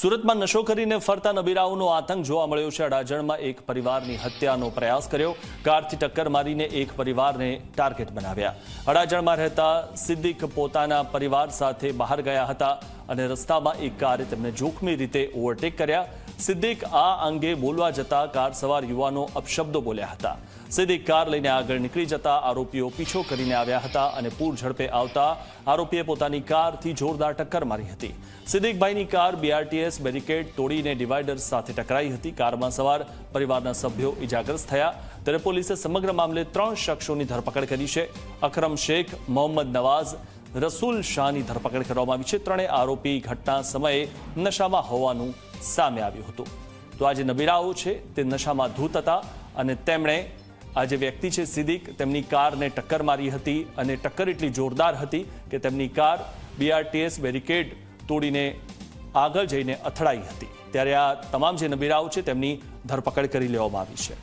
સુરતમાં નશો કરીને ફરતા નબીરાઓનો આતંક જોવા મળ્યો છે। અડાજણમાં એક પરિવારની હત્યાનો પ્રયાસ કર્યો। કારથી ટક્કર મારીને એક પરિવારને ટાર્ગેટ બનાવ્યા। અડાજણમાં રહેતા સિદ્દીક પોતાના પરિવાર સાથે બહાર ગયા હતા અને રસ્તામાં એક કારે તેમને જોખમી રીતે ઓવરટેક કર્યા। સિદ્દીક આ અંગે બોલવા જતા કાર સવાર યુવાનો અપશબ્દો બોલ્યા હતા। સિદ્દીક કાર લઈને આગળ નીકળી જતા આરોપીઓ પીછો કરીને આવ્યા હતા અને પૂર ઝડપે આવતા આરોપીએ પોતાની કારથી જોરદાર ટક્કર મારી હતી। સિદ્દીકભાઈની કાર BRTS બેરિકેડ તોડીને ડિવાઈડર સાથે ટકરાઈ હતી। કારમાં સવાર પરિવારના સભ્યો ઇજાગ્રસ્ત થયા। ત્યારે પોલીસે સમગ્ર મામલે 3 શખ્સોની ધરપકડ કરી છે। અકરમ શેખ, મોહમ્મદ નવાઝ, રસૂલ શાહની ધરપકડ કરવામાં આવી છે। ત્રણેય આરોપી ઘટના સમયે નશામાં હોવાનું સામે આવ્યું હતું। તો આ જે નબીરાઓ છે તે નશામાં ધૂત હતા અને તેમણે આ જે વ્યક્તિ છે સિદ્દીક, તેમની કારને ટક્કર મારી હતી અને ટક્કર એટલી જોરદાર હતી કે તેમની કાર BRTS બેરિકેડ તોડીને આગળ જઈને અથડાઈ હતી। ત્યારે આ તમામ જે નબીરાઓ છે તેમની ધરપકડ કરી લેવામાં આવી છે।